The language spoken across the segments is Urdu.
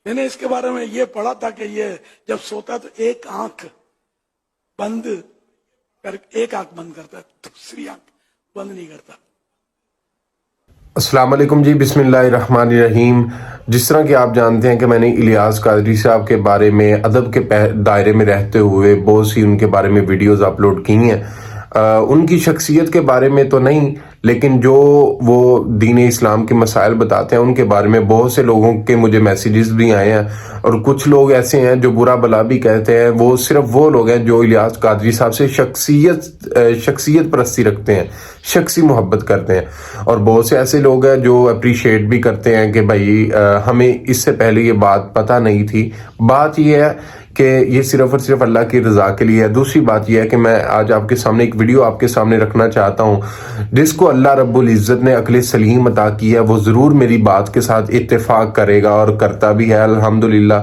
میں نے اس کے بارے میں یہ پڑھا تھا کہ یہ جب سوتا تو ایک آنکھ بند کرتا ہے، دوسری آنکھ بند نہیں کرتا۔ السلام علیکم جی، بسم اللہ الرحمن الرحیم۔ جس طرح کہ آپ جانتے ہیں کہ میں نے الیاس قادری صاحب کے بارے میں ادب کے دائرے میں رہتے ہوئے بہت سی ان کے بارے میں ویڈیوز اپلوڈ کی ہیں۔ ان کی شخصیت کے بارے میں تو نہیں، لیکن جو وہ دین اسلام کے مسائل بتاتے ہیں ان کے بارے میں بہت سے لوگوں کے مجھے میسیجز بھی آئے ہیں، اور کچھ لوگ ایسے ہیں جو برا بلا بھی کہتے ہیں۔ وہ صرف وہ لوگ ہیں جو الیاس قادری صاحب سے شخصیت پرستی رکھتے ہیں، شخصی محبت کرتے ہیں، اور بہت سے ایسے لوگ ہیں جو اپریشیٹ بھی کرتے ہیں کہ بھائی ہمیں اس سے پہلے یہ بات پتہ نہیں تھی۔ بات یہ ہے کہ یہ صرف اور صرف اللہ کی رضا کے لیے ہے۔ دوسری بات یہ ہے کہ میں آج آپ کے سامنے ایک ویڈیو آپ کے سامنے رکھنا چاہتا ہوں، جس کو اللہ رب العزت نے عقل سلیم عطا کی ہے، وہ ضرور میری بات کے ساتھ اتفاق کرے گا اور کرتا بھی ہے الحمدللہ۔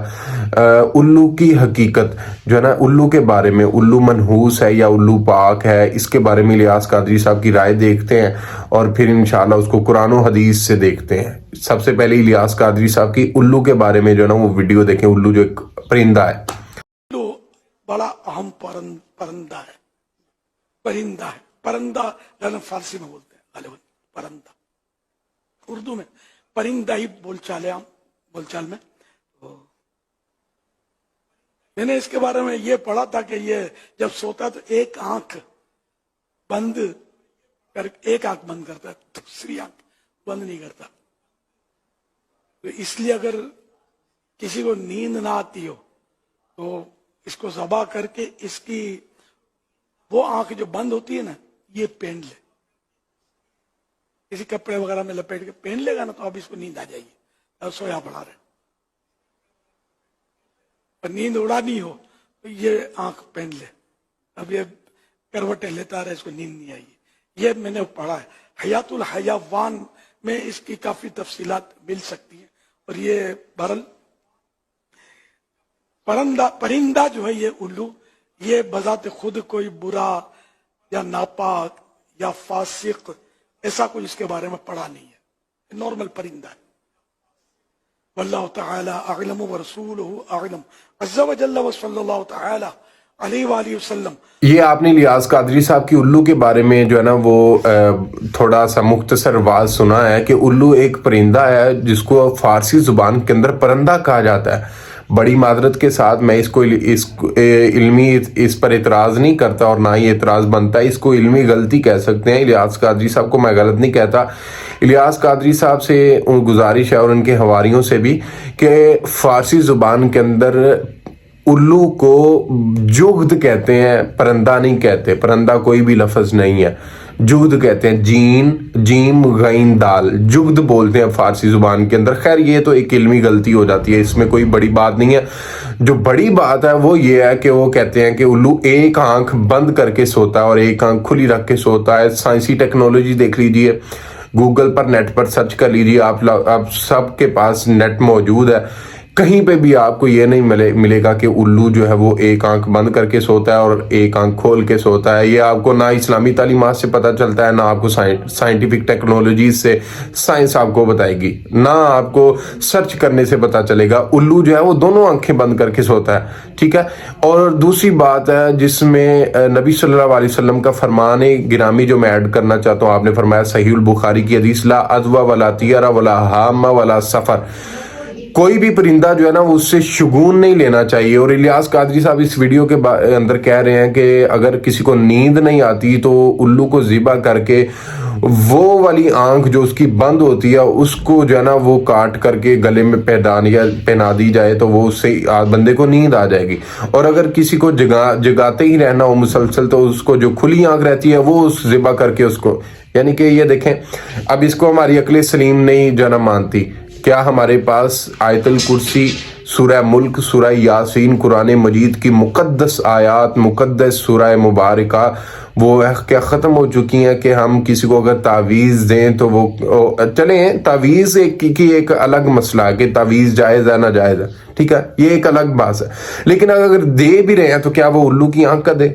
الو کی حقیقت جو ہے نا، الو کے بارے میں، الو منحوس ہے یا الو پاک ہے، اس کے بارے میں الیاس قادری صاحب کی رائے دیکھتے ہیں، اور پھر انشاءاللہ اس کو قرآن و حدیث سے دیکھتے ہیں۔ سب سے پہلے الیاس قادری صاحب کی الو کے بارے میں جو ہے نا وہ ویڈیو دیکھیں۔ الو جو ایک پرندہ ہے، بڑا اہم پرندہ ہے، پرندہ یعنی فارسی میں بولتے ہیں غالباً پرندہ، اردو میں پرندہ ہی بول چال میں۔ میں نے اس کے بارے میں یہ پڑھا تھا کہ یہ جب سوتا تو ایک آنکھ بند کرتا ہے، دوسری آنکھ بند نہیں کرتا۔ تو اس لیے اگر کسی کو نیند نہ آتی ہو تو اس کو ذبح کر کے اس کی وہ آنکھ جو بند ہوتی ہے نا، یہ پہن لے، کسی کپڑے وغیرہ میں لپیٹ کے پہن لے گا نا، تو اب اس کو نیند آ جائے گی، اور سویا پڑا رہے۔ اور نیند اڑانی ہو تو یہ آنکھ پہن لے، اب یہ کروٹیں لیتا رہے، اس کو نیند نہیں آئی۔ یہ میں نے پڑھا ہے، حیات الحیوان میں اس کی کافی تفصیلات مل سکتی ہیں۔ اور یہ بہرحال پرندہ جو ہے یہ الو، یہ بذات خود کوئی برا یا ناپاک یا فاسق ایسا کوئی اس کے بارے میں پڑھا نہیں ہے، نارمل پرندہ ہے۔ واللہ تعالی اعلم ورسولہ اعلم عز وجل وصلی اللہ تعالی علیہ وآلہ وسلم۔ یہ آپ نے الیاس قادری صاحب کی الو کے بارے میں جو ہے نا وہ تھوڑا سا مختصر واضح سنا ہے کہ الو ایک پرندہ ہے جس کو فارسی زبان کے اندر پرندہ کہا جاتا ہے۔ بڑی معذرت کے ساتھ میں اس پر اعتراض نہیں کرتا، اور نہ ہی اعتراض بنتا ہے، اس کو علمی غلطی کہہ سکتے ہیں۔ الیاس قادری صاحب کو میں غلط نہیں کہتا۔ الیاس قادری صاحب سے گزارش ہے، اور ان کے حواریوں سے بھی، کہ فارسی زبان کے اندر الو کو جغد کہتے ہیں، پرندہ نہیں کہتے۔ پرندہ کوئی بھی لفظ نہیں ہے، جغد کہتے ہیں، جیم غین دال، جغد بولتے ہیں فارسی زبان کے اندر۔ خیر یہ تو ایک علمی غلطی ہو جاتی ہے، اس میں کوئی بڑی بات نہیں ہے۔ جو بڑی بات ہے وہ یہ ہے کہ وہ کہتے ہیں کہ الو ایک آنکھ بند کر کے سوتا ہے اور ایک آنکھ کھلی رکھ کے سوتا ہے۔ سائنسی ٹیکنالوجی دیکھ لیجئے، گوگل پر نیٹ پر سرچ کر لیجئے، آپ سب کے پاس نیٹ موجود ہے، کہیں پہ بھی آپ کو یہ نہیں ملے گا کہ الو جو ہے وہ ایک آنکھ بند کر کے سوتا ہے اور ایک آنکھ کھول کے سوتا ہے۔ یہ آپ کو نہ اسلامی تعلیمات سے پتہ چلتا ہے، نہ آپ کو سائنٹیفک ٹیکنالوجیز سے سائنس آپ کو بتائے گی، نہ آپ کو سرچ کرنے سے پتہ چلے گا۔ الو جو ہے وہ دونوں آنکھیں بند کر کے سوتا ہے، ٹھیک ہے۔ اور دوسری بات ہے جس میں نبی صلی اللہ علیہ وسلم کا فرمان گرامی جو میں ایڈ کرنا چاہتا ہوں، آپ نے فرمایا صحیح البخاری کی حدیث، لا عدوى ولا طیرہ ولا حامہ ولا سفر، کوئی بھی پرندہ جو ہے نا وہ اس سے شگون نہیں لینا چاہیے۔ اور الیاس قادری صاحب اس ویڈیو کے اندر کہہ رہے ہیں کہ اگر کسی کو نیند نہیں آتی تو الو کو ذبح کر کے وہ والی آنکھ جو اس کی بند ہوتی ہے اس کو جو ہے نا وہ کاٹ کر کے گلے میں پہنا دی جائے تو وہ اس سے بندے کو نیند آ جائے گی۔ اور اگر کسی کو جگاتے ہی رہنا ہو مسلسل تو اس کو جو کھلی آنکھ رہتی ہے وہ اس ذبح کر کے اس کو، یعنی کہ یہ دیکھیں، اب اس کو ہماری عقل سلیم نہیں جو ہے نا مانتی۔ کیا ہمارے پاس آیت الکرسی، سورہ ملک، سورہ یاسین، قرآن مجید کی مقدس آیات، مقدس سورہ مبارکہ وہ کیا ختم ہو چکی ہیں کہ ہم کسی کو اگر تعویذ دیں تو وہ چلیں، تعویذ کی ایک الگ مسئلہ ہے کہ تعویذ جائز ہے ناجائز ہے، ٹھیک ہے، یہ ایک الگ بات ہے۔ لیکن اگر دے بھی رہے ہیں تو کیا وہ الو کی آنکھ کا دے؟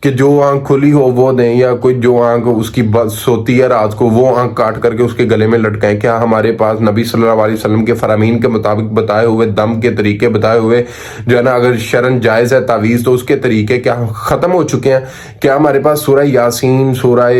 کہ جو آنکھ کھلی ہو وہ دیں، یا کوئی جو آنکھ اس کی سوتی ہے رات کو وہ آنکھ کاٹ کر کے اس کے گلے میں لٹکائیں؟ کیا ہمارے پاس نبی صلی اللہ علیہ وسلم کے فرامین کے مطابق بتائے ہوئے دم کے طریقے بتائے ہوئے جو ہے نا، اگر شرن جائز ہے تعویذ تو اس کے طریقے کیا ختم ہو چکے ہیں؟ کیا ہمارے پاس سورہ یاسین، سورہ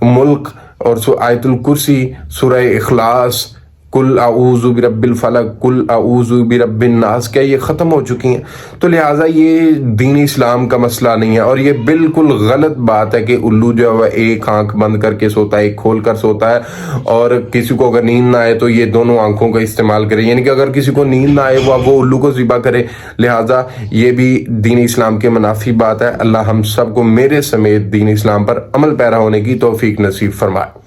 ملک اور آیت الکرسی، سورہ اخلاص، کل اعوذ برب الفلق، کل اعوذ برب الناس، کیا یہ ختم ہو چکی ہیں؟ تو لہٰذا یہ دین اسلام کا مسئلہ نہیں ہے، اور یہ بالکل غلط بات ہے کہ الو جو ہے ایک آنکھ بند کر کے سوتا ہے، ایک کھول کر سوتا ہے، اور کسی کو اگر نیند نہ آئے تو یہ دونوں آنکھوں کا استعمال کرے، یعنی کہ اگر کسی کو نیند نہ آئے وہ الو کو ذبح کرے۔ لہٰذا یہ بھی دین اسلام کے منافی بات ہے۔ اللہ ہم سب کو میرے سمیت دین اسلام پر عمل پیرا ہونے کی توفیق نصیب فرمائے۔